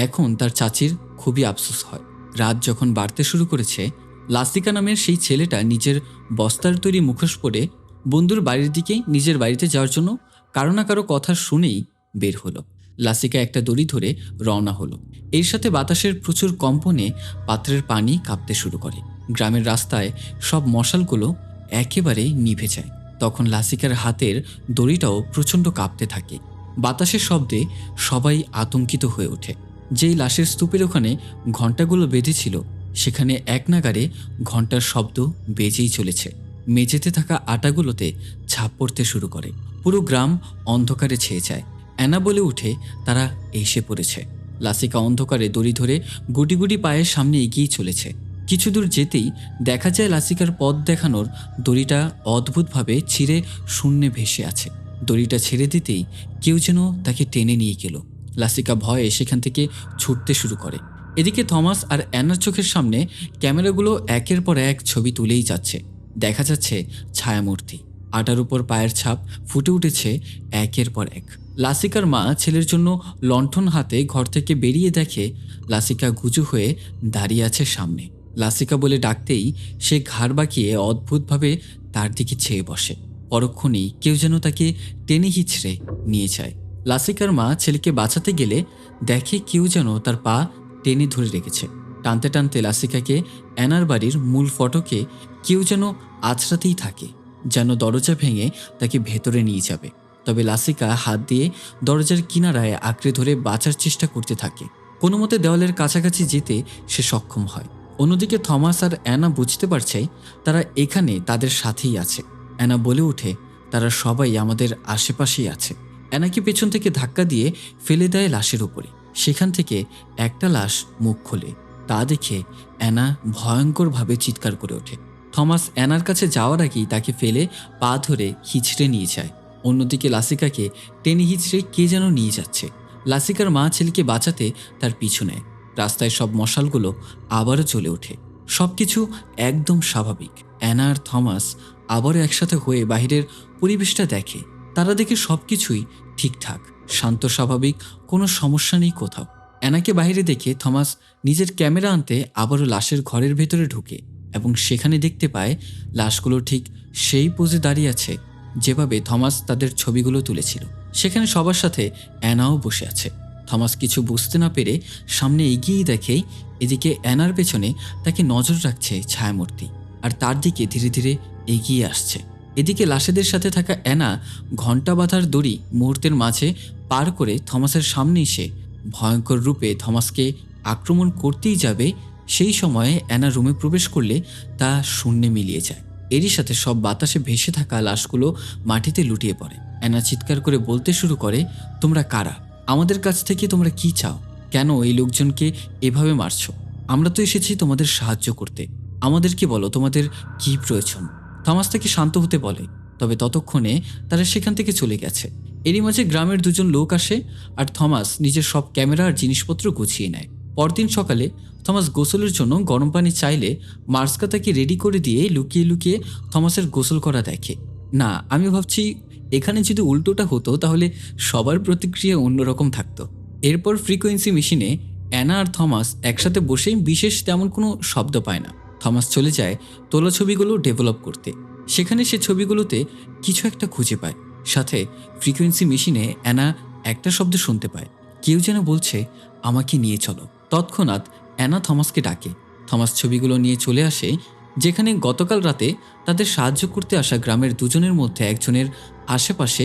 Speaker 1: এখন তার চাচির খুবই আফসোস হয়। রাত যখন বাড়তে শুরু করেছে, লাসিকা নামের সেই ছেলেটা নিজের বস্তার তৈরি মুখোশ পরে বন্ধুর বাড়ির দিকে নিজের বাড়িতে যাওয়ার জন্য কারো না কারো কথা শুনেই বের হলো। লাসিকা একটা দড়ি ধরে রওনা হলো। এর সাথে বাতাসের প্রচুর কম্পনে পাত্রের পানি কাঁপতে শুরু করে। গ্রামের রাস্তায় সব মশালগুলো একেবারে নিভে যায়। তখন লাসিকার হাতের দড়িটাও প্রচণ্ড কাঁপতে থাকে। বাতাসের শব্দে সবাই আতঙ্কিত হয়ে ওঠে। যেই লাশের স্তূপের ওখানে ঘণ্টাগুলো বেঁধেছিল, সেখানে এক নাগাড়ে ঘণ্টার শব্দ বেজেই চলেছে। মেঝেতে থাকা আটাগুলোতে ছাপ পড়তে শুরু করে। পুরো গ্রাম অন্ধকারে ছেয়ে যায়। অ্যানা বলে উঠে তারা এসে পড়েছে। লাসিকা অন্ধকারে দড়ি ধরে গুটি গুটি পায়ের সামনে এগিয়ে চলেছে। কিছু দূর যেতেই দেখা যায় লাসিকার পথ দেখানোর দড়িটা অদ্ভুতভাবে ছিঁড়ে শূন্যে ভেসে আছে। দড়িটা ছেড়ে দিতেই কেউ যেন তাকে টেনে নিয়ে গেল। লাসিকা ভয়ে সেখান থেকে ছুটতে শুরু করে। এদিকে থমাস আর অ্যানার চোখের সামনে ক্যামেরাগুলো একের পর এক ছবি তুলেই যাচ্ছে। দেখা যাচ্ছে ছায়ামূর্তি, আটার উপর পায়ের ছাপ ফুটে উঠেছে একের পর এক। লাসিকার মা ছেলের জন্য লণ্ঠন হাতে ঘর থেকে বেরিয়ে দেখে লাসিকা গুজু হয়ে দাঁড়িয়ে আছে সামনে। লাসিকা বলে ডাকতেই সে ঘাড় বাঁকিয়ে অদ্ভুতভাবে তার দিকে চেয়ে বসে। পরক্ষণেই কেউ যেন তাকে টেনে হিঁচড়ে নিয়ে যায়। লাসিকার মা ছেলেকে বাঁচাতে গেলে দেখে কেউ যেন তার পা টেনে ধরে রেখেছে। টানতে টানতে লাসিকাকে অ্যানার বাড়ির মূল ফটকে কেউ যেন আছড়াতেই থাকে, যেন দরজা ভেঙে তাকে ভেতরে নিয়ে যাবে। তবে লাসিকা হাত দিয়ে দরজার কিনারায় আঁকড়ে ধরে বাঁচার চেষ্টা করতে থাকে। কোনো মতে দেওয়ালের কাছাকাছি যেতে সে সক্ষম হয়। অন্যদিকে থমাস আর অ্যানা বুঝতে পারছে তারা এখানে তাদের সাথেই আছে। অ্যানা বলে ওঠে, তারা সবাই আমাদের আশেপাশেই আছে। অ্যানাকে পেছন থেকে ধাক্কা দিয়ে ফেলে দেয় লাশের উপরে। সেখান থেকে একটা লাশ মুখ খোলে। তা দেখে অ্যানা ভয়ঙ্করভাবে চিৎকার করে ওঠে। থমাস অ্যানার কাছে যাওয়ার আগেই তাকে ফেলে পা ধরে হিঁচড়ে নিয়ে যায়। অন্যদিকে লাসিকাকে টেনে হিঁচড়ে কে যেন নিয়ে যাচ্ছে। লাসিকার মা ছেলেকে বাঁচাতে তার পিছু নেয়। রাস্তায় সব মশালগুলো আবারও জ্বলে ওঠে। সবকিছু একদম স্বাভাবিক। অ্যানা আর থমাস আবারও একসাথে হয়ে বাহিরের পরিবেশটা দেখে। তারা দেখে সবকিছুই ঠিকঠাক, শান্ত, স্বাভাবিক, কোনো সমস্যা নেই কোথাও। অ্যানাকে বাইরে দেখে থমাস নিজের ক্যামেরা আনতে আবারও লাশের ঘরের ভেতরে ঢুকে এবং সেখানে দেখতে পায় লাশগুলো ঠিক সেই পোজে দাঁড়িয়ে আছে যেভাবে থমাস তাদের ছবিগুলো তুলেছিল। সেখানে সবার সাথে অ্যানাও বসে আছে। থমাস কিছু বুঝতে না পেরে সামনে এগিয়েই দেখে এদিকে অ্যানার পেছনে তাকে নজর রাখছে ছায়ামূর্তি, আর তার দিকে ধীরে ধীরে এগিয়ে আসছে। এদিকে লাশেদের সাথে থাকা অ্যানা ঘণ্টা বাঁধার দড়ি মুহূর্তের মাঝে পার করে থমাসের সামনে এসে ভয়ঙ্কর রূপে থমাসকে আক্রমণ করতেই যাবে। সেই সময়ে অ্যানা রুমে প্রবেশ করলে তা শূন্যে মিলিয়ে যায়। এরই সাথে সব বাতাসে ভেসে থাকা লাশগুলো মাটিতে লুটিয়ে পড়ে। অ্যানা চিৎকার করে বলতে শুরু করে, তোমরা কারা? আমাদের কাছ থেকে তোমরা কি চাও? কেন এই লোকজনকে এভাবে মারছো? আমরা তো এসেছি তোমাদের সাহায্য করতে। আমাদেরকে বলো তোমাদের কি প্রয়োজন। থমাস তাকে শান্ত হতে বলে, তবে ততক্ষণে তারা সেখান থেকে চলে গেছে। এরই মাঝে গ্রামের দুজন লোক আসে আর থমাস নিজের সব ক্যামেরা আর জিনিসপত্র গুছিয়ে নেয়। পরদিন সকালে থমাস গোসলের জন্য গরম পানি চাইলে মার্সকা তাকে রেডি করে দিয়ে লুকিয়ে লুকিয়ে থমাসের গোসল করা দেখে। না, আমি ভাবছি এখানে যদি উল্টোটা হতো তাহলে সবার প্রতিক্রিয়া অন্যরকম থাকতো। এরপর ফ্রিকোয়েন্সি মেশিনে অ্যানা আর থমাস একসাথে বসে বিশেষ তেমন কোনো শব্দ পায় না। থমাস চলে যায় তোলা ছবিগুলো ডেভেলপ করতে। সেখানে সে ছবিগুলোতে কিছু একটা খুঁজে পায়। সাথে ফ্রিকোয়েন্সি মেশিনে অ্যানা একটা শব্দ শুনতে পায়, কেউ যেন বলছে আমাকে নিয়ে চলো। তৎক্ষণাৎ অ্যানা থমাসকে ডাকে। থমাস ছবিগুলো নিয়ে চলে আসে যেখানে গতকাল রাতে তাদের সাহায্য করতে আসা গ্রামের দুজনের মধ্যে একজনের আশেপাশে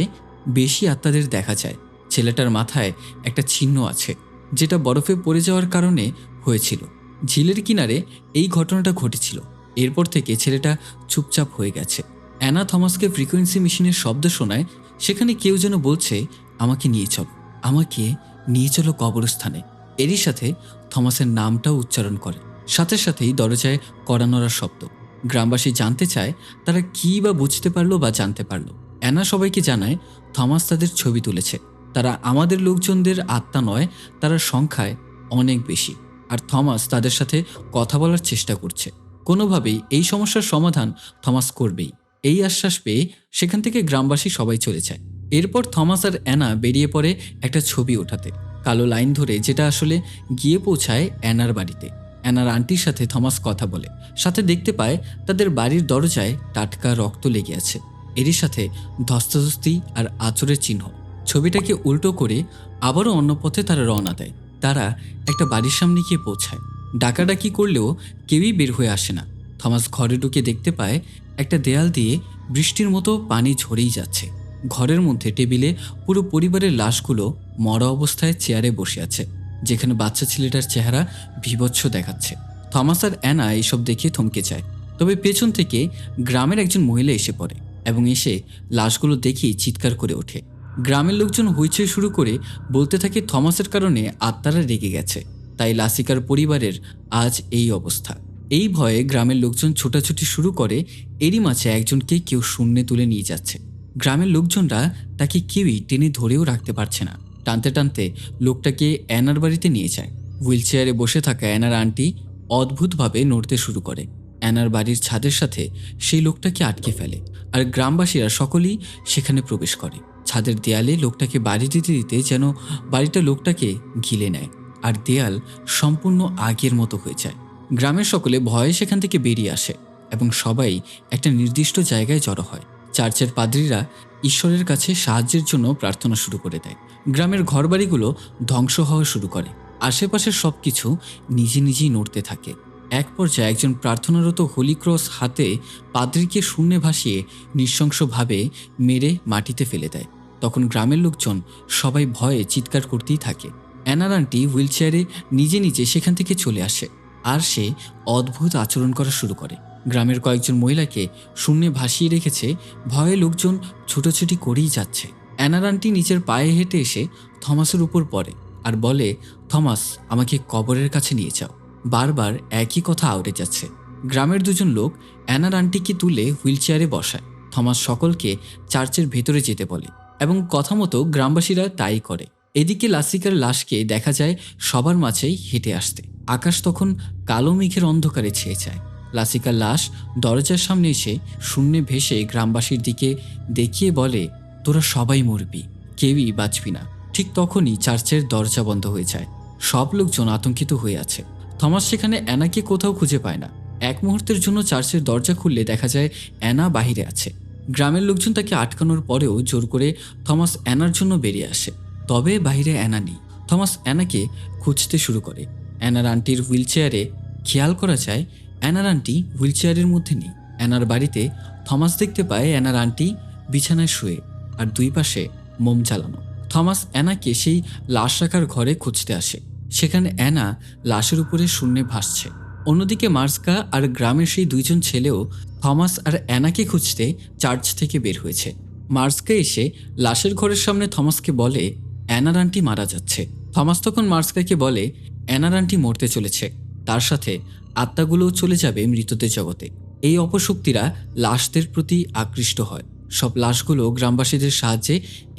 Speaker 1: বেশি আত্মাদের দেখা যায়। ছেলেটার মাথায় একটা চিহ্ন আছে যেটা বরফে পড়ে যাওয়ার কারণে হয়েছিল। ঝিলের কিনারে এই ঘটনাটা ঘটেছিল। এরপর থেকে ছেলেটা চুপচাপ হয়ে গেছে। অ্যানা থমাসকে ফ্রিকোয়েন্সি মেশিনের শব্দ শোনায়, সেখানে কেউ যেন বলছে আমাকে নিয়ে চলো, আমাকে নিয়ে চলো কবরস্থানে। এরই সাথে থমাসের নামটাও উচ্চারণ করে। সাথে সাথেই দরজায় কড়া নড়ার শব্দ। গ্রামবাসী জানতে চায় তারা কী বা বুঝতে পারলো বা জানতে পারলো। অ্যানা সবাইকে জানায় থমাস তাদের ছবি তুলেছে। তারা আমাদের লোকজনদের আত্মা নয়, তারা সংখ্যায় অনেক বেশি। আর থমাস তাদের সাথে কথা বলার চেষ্টা করছে। কোনোভাবেই এই সমস্যার সমাধান থমাস করবেই। এই আশ্বাস পেয়ে সেখান থেকে গ্রামবাসী সবাই চলে যায়। এরপর থমাস আর অ্যানা বেরিয়ে পড়ে একটা ছবি ওঠাতে, কালো লাইন ধরে, যেটা আসলে গিয়ে পৌঁছায় অ্যানার বাড়িতে। অ্যানার আন্টির সাথে থমাস কথা বলে, সাথে দেখতে পায় তাদের বাড়ির দরজায় টাটকা রক্ত লেগে আছে, এরই সাথে ধস্তাধস্তি আর আঁচড়ের চিহ্ন। ছবিটাকে উল্টো করে আবারও অন্য পথে তারা রওনা দেয়। তারা একটা বাড়ির সামনে গিয়ে পৌঁছায়। ডাকাডাকি করলেও কেউই বের হয়ে আসে না। থমাস ঘরে ঢুকে দেখতে পায় একটা দেয়াল দিয়ে বৃষ্টির মতো পানি ঝরেই যাচ্ছে। ঘরের মধ্যে টেবিলে পুরো পরিবারের লাশগুলো মরা অবস্থায় চেয়ারে বসে আছে, যেখানে বাচ্চা ছেলেটার চেহারা বীভৎস দেখাচ্ছে। থমাস আর অ্যানা এইসব দেখে থমকে যায়। তবে পেছন থেকে গ্রামের একজন মহিলা এসে পড়ে এবং এসে লাশগুলো দেখেই চিৎকার করে ওঠে। গ্রামের লোকজন হইচই শুরু করে বলতে থাকে থমাসের কারণে আত্মারা রেগে গেছে, তাই লাসিকার পরিবারের আজ এই অবস্থা। এই ভয়ে গ্রামের লোকজন ছোটাছুটি শুরু করে। এরই মাঝে একজনকে কেউ শূন্যে তুলে নিয়ে যাচ্ছে। গ্রামের লোকজনরা তাকে কেউই টেনে ধরেও রাখতে পারছে না। টানতে টানতে লোকটাকে অ্যানার বাড়িতে নিয়ে যায়। হুইল চেয়ারে বসে থাকা অ্যানার আন্টি অদ্ভুতভাবে নড়তে শুরু করে। অ্যানার বাড়ির ছাদের সাথে সেই লোকটাকে আটকে ফেলে আর গ্রামবাসীরা সকলেই সেখানে প্রবেশ করে। ছাদের দেয়ালে লোকটাকে বাড়ি দিতে দিতে যেন বাড়িটা লোকটাকে ঘিলে নেয় আর দেয়াল সম্পূর্ণ আগের মতো হয়ে যায়। গ্রামের সকলে ভয়ে সেখান থেকে বেরিয়ে আসে এবং সবাই একটা নির্দিষ্ট জায়গায় জড়ো হয়। চার্চের পাদ্রীরা ঈশ্বরের কাছে সাহায্যের জন্য প্রার্থনা শুরু করে দেয়। গ্রামের ঘরবাড়িগুলো ধ্বংস হওয়া শুরু করে। আশেপাশের সবকিছু নিজে নিজেই নড়তে থাকে। এক পর্যায়ে একজন প্রার্থনারত হোলি ক্রস হাতে পাদ্রীকে শূন্যে ভাসিয়ে নৃশংসভাবে মেরে মাটিতে ফেলে দেয়। তখন গ্রামের লোকজন সবাই ভয়ে চিৎকার করতেই থাকে। অ্যানার আন্টি হুইল চেয়ারে নিজে নিজে সেখান থেকে চলে আসে আর সে অদ্ভুত আচরণ করা শুরু করে। গ্রামের কয়েকজন মহিলাকে শূন্যে ভাসিয়ে রেখেছে। ভয়ে লোকজন ছুটোছুটি করেই যাচ্ছে। অ্যানার আন্টি নিচের পায়ে হেঁটে এসে থমাসের উপর পড়ে আর বলে, থমাস, আমাকে কবরের কাছে নিয়ে যাও। বারবার একই কথা আওড়ে যাচ্ছে। গ্রামের দুজন লোক অ্যানার আন্টিকে তুলে হুইল চেয়ারে বসায়। থমাস সকলকে চার্চের ভেতরে যেতে বলে এবং কথা মতো গ্রামবাসীরা তাই করে। এদিকে লাসিকার লাশকে দেখা যায় সবার মাঝেই হেঁটে আসতে। আকাশ তখন কালো মেঘের অন্ধকারে ছেয়ে যায়। লাসিকার লাশ দরজার সামনে এসে শূন্যে ভেসে গ্রামবাসীর দিকে দেখিয়ে বলে, তোরা সবাই মরবি, কেউই বাঁচবি না। ঠিক তখনই চার্চের দরজা বন্ধ হয়ে যায়। সব লোকজন আতঙ্কিত হয়ে আছে। থমাস সেখানে অ্যানাকে কোথাও খুঁজে পায় না। এক মুহূর্তের জন্য চার্চের দরজা খুললে দেখা যায় অ্যানা বাহিরে আছে। গ্রামের লোকজন তাকে আটকানোর পরেও জোর করে থমাস অ্যানার জন্য বেরিয়ে আসে। তবে বাইরে অ্যানা নেই। থমাস অ্যানাকে খুঁজতে শুরু করে। অ্যানার আন্টির হুইল চেয়ারে খেয়াল করা যায় অ্যানার আন্টি হুইল চেয়ারের মধ্যে নেই। অ্যানার বাড়িতে থমাস দেখতে পায় অ্যানার আন্টি বিছানায় শুয়ে আর দুই পাশে মোম জ্বালানো। থমাস অ্যানাকে সেই লাশ রাখার ঘরে খুঁজতে আসে। সেখানে অ্যানা লাশের উপরে শূন্যে ভাসছে। অন্যদিকে মার্সকা আর গ্রামের সেই দুইজন ছেলেও থমাস আর অ্যানাকে খুঁজতে চার্চ থেকে বের হয়েছে। মার্সকা এসে লাশের ঘরের সামনে থমাসকে বলে, অ্যানার আন্টি মারা যাচ্ছে। থমাস তখন মার্সকাকে বলে, অ্যানার আন্টি মরতে চলেছে, তার সাথে আত্মাগুলোও চলে যাবে মৃতদের জগতে। এই অপশক্তিরা লাশদের প্রতি আকৃষ্ট হয়। সব লাশগুলো গ্রামবাসীদের সাহায্যে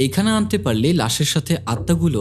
Speaker 1: এখানে আনতে পারলে লাশের সাথে আত্মাগুলো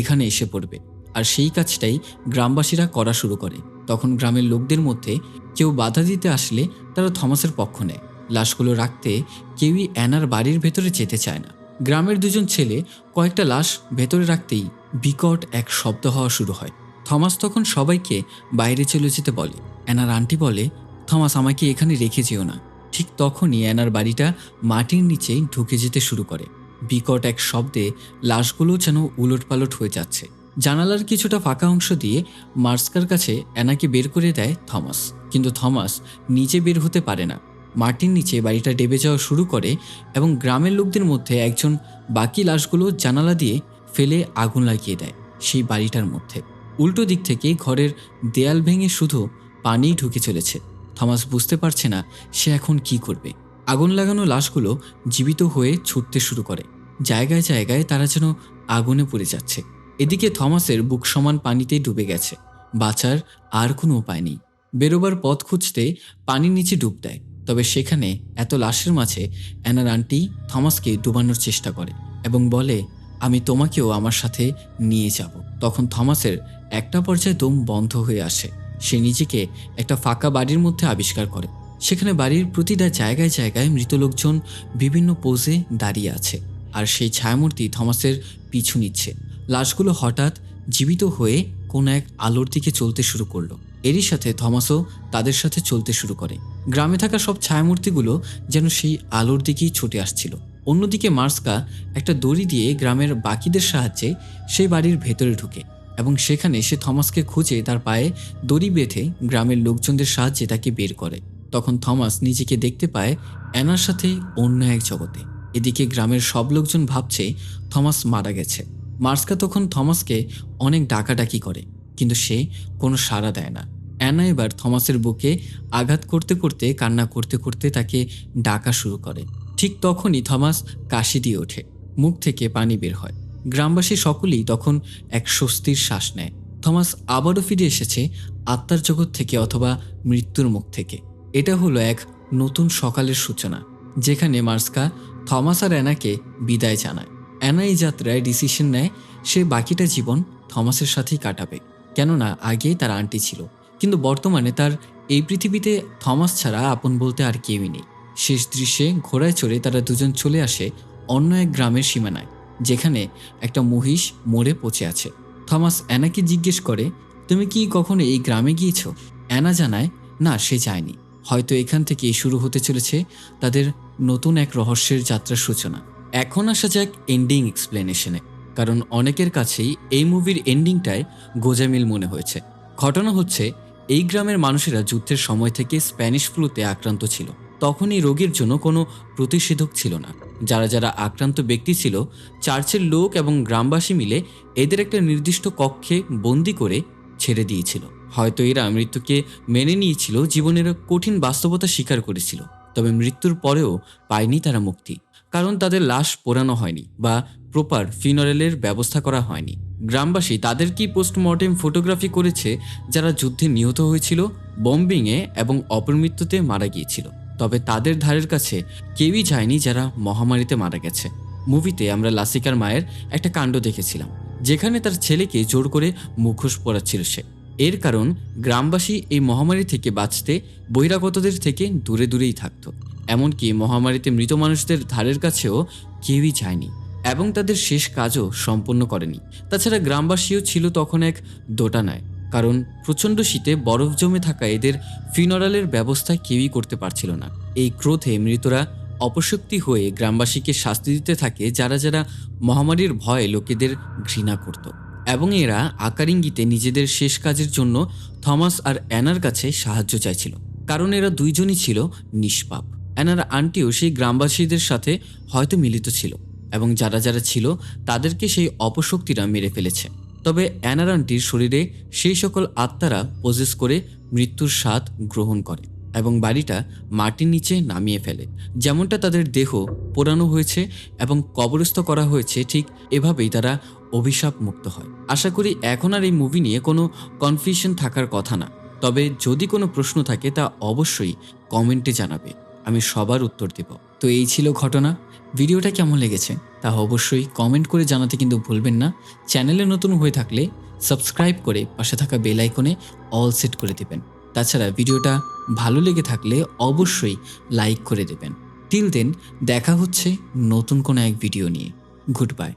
Speaker 1: এখানে এসে পড়বে। আর সেই কাজটাই গ্রামবাসীরা করা শুরু করে। তখন গ্রামের লোকদের মধ্যে কেউ বাধা দিতে আসলে তারা থমাসের পক্ষ নেয়। লাশগুলো রাখতে কেউই অ্যানার বাড়ির ভেতরে যেতে চায় না। গ্রামের দুজন ছেলে কয়েকটা লাশ ভেতরে রাখতেই বিকট এক শব্দ হওয়া শুরু হয়। থমাস তখন সবাইকে বাইরে চলে যেতে বলে। অ্যানার আন্টি বলে, থমাস, আমাকে এখানে রেখে যেও না। ঠিক তখনই অ্যানার বাড়িটা মাটির নিচে ঢুকে যেতে শুরু করে। বিকট এক শব্দে লাশগুলো যেন উলটপালট হয়ে যাচ্ছে। জানালার কিছুটা ফাঁকা অংশ দিয়ে মার্স্কার কাছে অ্যানাকে বের করে দেয় থমাস, কিন্তু থমাস নিচে বের হতে পারে না। মাটির নিচে বাড়িটা ডেবে যাওয়া শুরু করে এবং গ্রামের লোকদের মধ্যে একজন বাকি লাশগুলো জানালা দিয়ে ফেলে আগুন লাগিয়ে দেয় সেই বাড়িটার মধ্যে। উল্টো দিক থেকে ঘরের দেয়াল ভেঙে শুধু পানিই ঢুকে চলেছে। থমাস বুঝতে পারছে না সে এখন কি করবে। আগুন লাগানো লাশগুলো জীবিত হয়ে ছুটতে শুরু করে। জায়গায় জায়গায় তারা যেন আগুনে পুড়ে যাচ্ছে। এদিকে থমাসের বুক সমান পানিতে ডুবে গেছে। বাঁচার আর কোনো উপায় নেই। বেরোবার পথ খুঁজতে পানির নিচে ডুব দেয়। তবে সেখানে এত লাশের মাঝে অ্যানার আন্টি থমাসকে ডুবানোর চেষ্টা করে এবং বলে, আমি তোমাকেও আমার সাথে নিয়ে যাব। তখন থমাসের একটা পর্যায়ে দম বন্ধ হয়ে আসে। সে নিজেকে একটা ফাঁকা বাড়ির মধ্যে আবিষ্কার করে। সেখানে বাড়ির প্রতিটা জায়গায় জায়গায় মৃত লোকজন বিভিন্ন পোজে দাঁড়িয়ে আছে, আর সেই ছায়ামূর্তি থমাসের পিছু নিচ্ছে। লাশগুলো হঠাৎ জীবিত হয়ে কোনো এক আলোর দিকে চলতে শুরু করলো। এরই সাথে থমাসও তাদের সাথে চলতে শুরু করে। গ্রামে থাকা সব ছায়ামূর্তিগুলো যেন সেই আলোর দিকেই ছুটে আসছিল। অন্যদিকে মার্স্কা একটা দড়ি দিয়ে গ্রামের বাকিদের সাহায্যে সেই বাড়ির ভেতরে ঢুকে এবং সেখানে সে থমাসকে খুঁজে তার পায়ে দড়ি বেঁধে গ্রামের লোকজনদের সাহায্যে তাকে বের করে। তখন থমাস নিজেকে দেখতে পায় অ্যানার সাথে অন্য এক জগতে। এদিকে গ্রামের সব লোকজন ভাবছে থমাস মারা গেছে। মার্স্কা তখন থমাসকে অনেক ডাকাডাকি করে, কিন্তু সে কোনো সাড়া দেয় না। অ্যানা এবার থমাসের বুকে আঘাত করতে করতে কান্না করতে করতে তাকে ডাকা শুরু করে। ঠিক তখনই থমাস কাশি দিয়ে ওঠে, মুখ থেকে পানি বের হয়। গ্রামবাসী সকলেই তখন এক স্বস্তির শ্বাস নেয়। থমাস আবারও ফিরে এসেছে আত্মার জগৎ থেকে অথবা মৃত্যুর মুখ থেকে। এটা হলো এক নতুন সকালের সূচনা, যেখানে মার্স্কা থমাস আর অ্যানাকে বিদায় জানায়। অ্যানা এই যাত্রায় ডিসিশন নেয় সে বাকিটা জীবন থমাসের সাথেই কাটাবে, কেননা আগে তার আন্টি ছিল, কিন্তু বর্তমানে তার এই পৃথিবীতে থমাস ছাড়া আপন বলতে আর কেউই নেই। শেষ দৃশ্যে ঘোড়ায় চড়ে তারা দুজন চলে আসে অন্য এক গ্রামের সীমানায়, যেখানে একটা মহিষ মরে পচে আছে। থমাস অ্যানাকে জিজ্ঞেস করে, তুমি কি কখনো এই গ্রামে গিয়েছ? অ্যানা জানায়, না, সে যায়নি। হয়তো এখান থেকেই শুরু হতে চলেছে তাদের নতুন এক রহস্যের যাত্রার সূচনা। এখন আসা যাক এন্ডিং এক্সপ্লেনেশনে, কারণ অনেকের কাছেই এই মুভির এন্ডিংটায় গোজামিল মনে হয়েছে। ঘটনা হচ্ছে, এই গ্রামের মানুষেরা যুদ্ধের সময় থেকে স্প্যানিশ ফ্লুতে আক্রান্ত ছিল। তখন এই রোগের জন্য কোনো প্রতিষেধক ছিল না। যারা যারা আক্রান্ত ব্যক্তি ছিল, চার্চের লোক এবং গ্রামবাসী মিলে এদের একটা নির্দিষ্ট কক্ষে বন্দি করে ছেড়ে দিয়েছিল। হয়তো এরা মৃত্যুকে মেনে নিয়েছিল, জীবনের কঠিন বাস্তবতা স্বীকার করেছিল, তবে মৃত্যুর পরেও পায়নি তারা মুক্তি, কারণ তাদের লাশ পোড়ানো হয়নি বা প্রপার ফিনারেলের ব্যবস্থা করা হয়নি। গ্রামবাসী তাদেরকেই পোস্টমর্টেম ফটোগ্রাফি করেছে যারা যুদ্ধে নিহত হয়েছিল, বম্বিংয়ে এবং অপমৃত্যুতে মারা গিয়েছিল। তবে তাদের ধারের কাছে কেউই যায়নি যারা মহামারীতে মারা গেছে। মুভিতে আমরা লাসিকার মায়ের একটা কাণ্ড দেখেছিলাম, যেখানে তার ছেলেকে জোর করে মুখোশ পরাচ্ছিল সে। এর কারণ গ্রামবাসী এই মহামারী থেকে বাঁচতে বহিরাগতদের থেকে দূরে দূরেই থাকতো। এমনকি মহামারীতে মৃত মানুষদের ধারের কাছেও কেউই যায়নি এবং তাদের শেষ কাজও সম্পন্ন করেনি। তাছাড়া গ্রামবাসীও ছিল তখন এক দোটানায়, কারণ প্রচণ্ড শীতে বরফ জমে থাকা এদের ফিনারালের ব্যবস্থা কেউই করতে পারছিল না। এই ক্রোধে মৃতরা অপশক্তি হয়ে গ্রামবাসীকে শাস্তি দিতে থাকে, যারা যারা মহামারীর ভয়ে লোকেদের ঘৃণা করত, এবং এরা আকার ইঙ্গিতে নিজেদের শেষ কাজের জন্য থমাস আর অ্যানার কাছে সাহায্য চাইছিল, কারণ এরা দুইজনই ছিল নিষ্পাপ। অ্যানার আন্টিও সেই গ্রামবাসীদের সাথে হয়তো মিলিত ছিল এবং যারা যারা ছিল তাদেরকে সেই অপশক্তিরা মেরে ফেলেছে। তবে অ্যানার আন্টির শরীরে সেই সকল আত্মারা পজেস করে মৃত্যুর স্বাদ গ্রহণ করে এবং বাড়িটা মাটির নিচে নামিয়ে ফেলে। যেমনটা তাদের দেহ পোড়ানো হয়েছে এবং কবরস্থ করা হয়েছে, ঠিক এভাবেই তারা অভিশাপ মুক্ত হয়। আশা করি এখন আর এই মুভি নিয়ে কোনো কনফিউশন থাকার কথা না। তবে যদি কোনো প্রশ্ন থাকে তা অবশ্যই কমেন্টে জানাবে, আমি সবার উত্তর দেব। তো এই ছিল ঘটনা। ভিডিওটা কেমন লেগেছে তা অবশ্যই কমেন্ট করে জানাতে কিন্তু ভুলবেন না। চ্যানেলে নতুন হয়ে থাকলে সাবস্ক্রাইব করে পাশে থাকা বেল আইকনে অল সেট করে দেবেন। তাছাড়া ভিডিওটা ভালো লেগে থাকলে অবশ্যই লাইক করে দেবেন। টিল দেন দেখা হচ্ছে নতুন কোনো এক ভিডিও নিয়ে। Good bye.